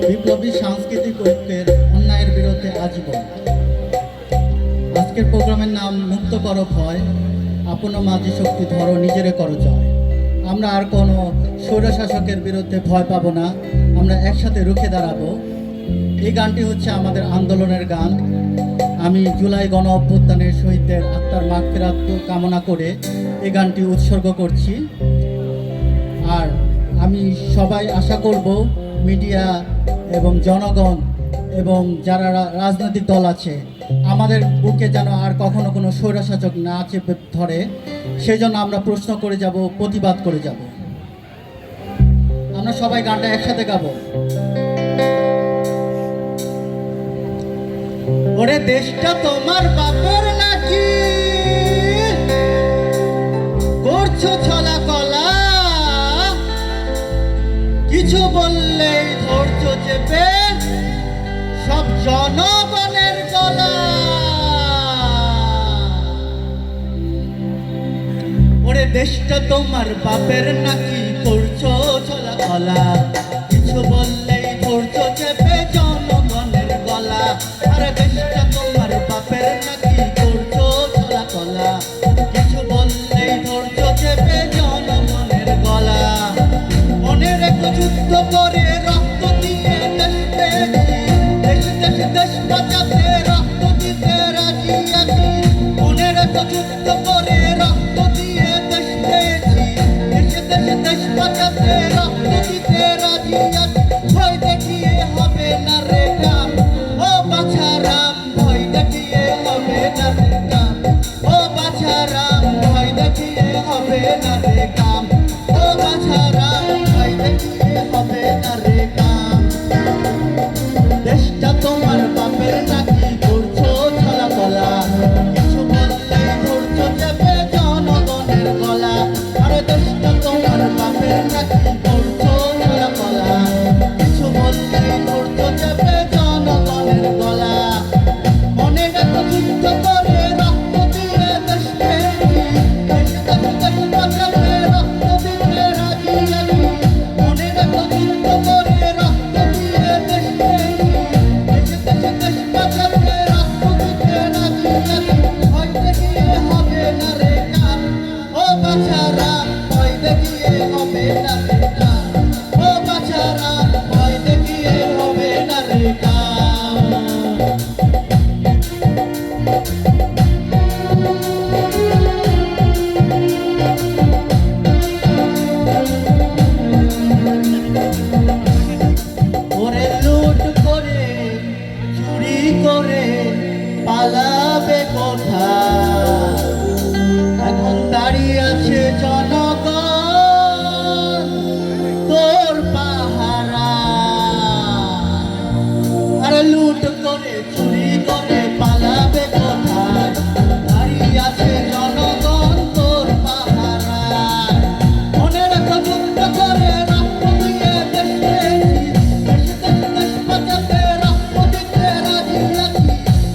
বিপ্লবী সাংস্কৃতিক ঐক্যের অন্যায়ের বিরুদ্ধে আজীবন। আজকের প্রোগ্রামের নাম মুক্ত করো ভয়, আপন মাঝি শক্তি ধরো নিজেরে করো জয়। আমরা আর কোনো স্বৈরশাসকের বিরুদ্ধে ভয় পাবো না, আমরা একসাথে রুখে দাঁড়াবো। এই গানটি হচ্ছে আমাদের আন্দোলনের গান। আমি জুলাই গণ অভ্যুত্থানের শহীদদের আত্মার মাগফিরাত কামনা করে এই গানটি উৎসর্গ করছি। আর আমি সবাই আশা করব মিডিয়া এবং জনগণ এবং যারা রাজনৈতিক দল আছে আমাদের বুকে যেন আর কখনো কোনো স্বৈরশাসক না চেপে ধরে, সেই জন্য আমরা প্রশ্ন করে যাব, প্রতিবাদ করে যাব। আমরা সবাই গানটা একসাথে গাবো। ওরে দেশটা তোমার বাপের নাকি, করছো ছলা কলা, কিছু বললেই ধরছো চেপে সব জনগণের গলা। ওরে দেশটা তোমার বাপের নাকি, করছো ছলা কলা, কিছু বললেই ধরছো চেপে জনগণের গলা। আরে দেশটা তোমার বাপের নাকি, করছো ছলা কলা, কিছু বললেই ধরছো চেপে জনগণের গলা। মনে রেখো যুদ্ধ করে রক্ত দিয়ে দেশ পেয়েছি, দেশ দেশ দেশ বাঁচাতে রক্ত দিতে রাজি আছি। মনে রেখো যুদ্ধ করে রক্ত দিয়ে দেশ পেয়েছি, দেশ দেশ দেশ বাঁচাতে রক্ত দিতে রাজি আছি। ভয় দেখিয়ে হবে না রে কাম, ও বাছারাম, ভয় দেখিয়ে হবে না রে কাম, ও বাছারাম, ভয় দেখিয়ে হবে না রে কাম, ও বাছারাম, ভয় দেখিয়ে হবে না রে কাম। দেশটা তোমার বাপের নাকি, করছো ছলা কলা, কিছু বললেই ধরছো চেপে জনগণের গলা। আরে দেশটা তোমার বাপের নাকি, করছো ছলা কলা, কিছু বললেই ধরছো চেপে জনগণের গলা। মনে রেখো যুদ্ধ করে রক্ত দিয়ে দেশ পেয়েছি, দেশ দেশ দেশ বাঁচাতে রক্ত দিতে রাজি আছি। মনে রেখো যুদ্ধ করে রক্ত দিয়ে দেশ পেয়েছি, দেশ দেশ দেশ বাঁচাতে রক্ত দিতে রাজি আছি। ভয় দেখিয়ে হবে না রে কাম, ও বাছারাম, ভয় দেখিয়ে হবে না রে কাম, ও বাছারাম, ভয় দেখিয়ে হবে না রে কাম। ওরে লুট করে চুরি করে পালাবে কোথায়, এখন দাঁড়িয়ে আছে জনগণ তোর পাহারা। আরে লুট করে চুরি করে পালাবে কোথায়, দাঁড়িয়ে আছে জনগণ তোর পাহারা। মনে রেখো যুদ্ধ করে রক্ত দিয়ে দেশ পেয়েছি, দেশ দেশ দেশ বাঁচাতে রক্ত দিতে রাজি আছি।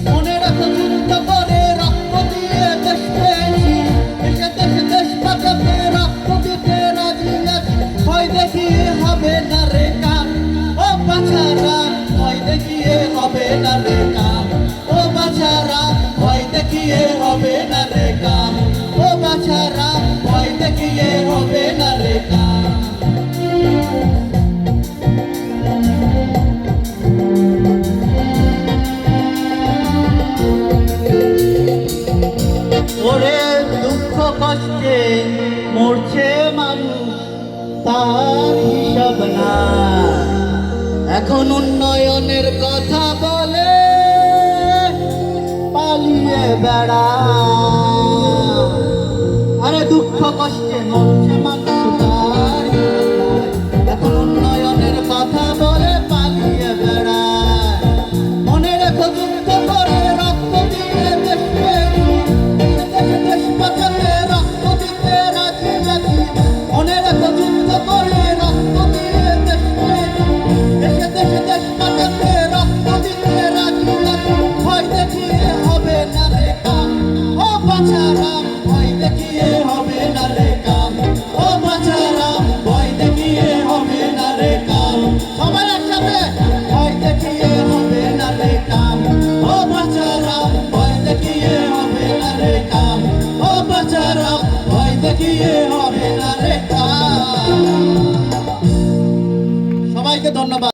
মনে রেখো যুদ্ধ করে রক্ত দিয়ে দেশ পেয়েছি, দেশ দেশ দেশ বাঁচাতে রক্ত দিতে রাজি আছি। ভয় দেখিয়ে হবে না রে কাম, ও বাছারাম, ভয় দেখিয়ে হবে না রে কাম, ও বাছারাম, ভয় দেখিয়ে হবে না রে কাম, ও বাছারাম, ভয় দেখিয়ে হবে না রে কাম। ওরে দুঃখ কষ্টে মরছে মানুষ, তার হিসাব না, এখন উন্নয়নের কথা বলে পালিয়ে বেড়া। আরে দুঃখ কষ্টে মরছে মানুষ, তার হিসাব নাই, এখন উন্নয়নের কথা বলে পালিয়ে বেড়ায়। মনে রেখো যুদ্ধ করে রক্ত দিয়ে দেশ পেয়েছি, দেশ দেশ দেশ বাঁচাতে রক্ত দিতে রাজি আছি। মনে রেখো যুদ্ধ করে রক্ত দিয়ে দেশ পেয়েছি, দেশ দেশ দেশ বাঁচাতে রক্ত দিতে রাজি আছি। ভয় দেখিয়ে হবে না রে কাম, ও বাছারাম, ভয় দেখিয়ে হবে না রে কাম, ও দেখিয়ে হবে না রে কাজ। সবাইকে ধন্যবাদ।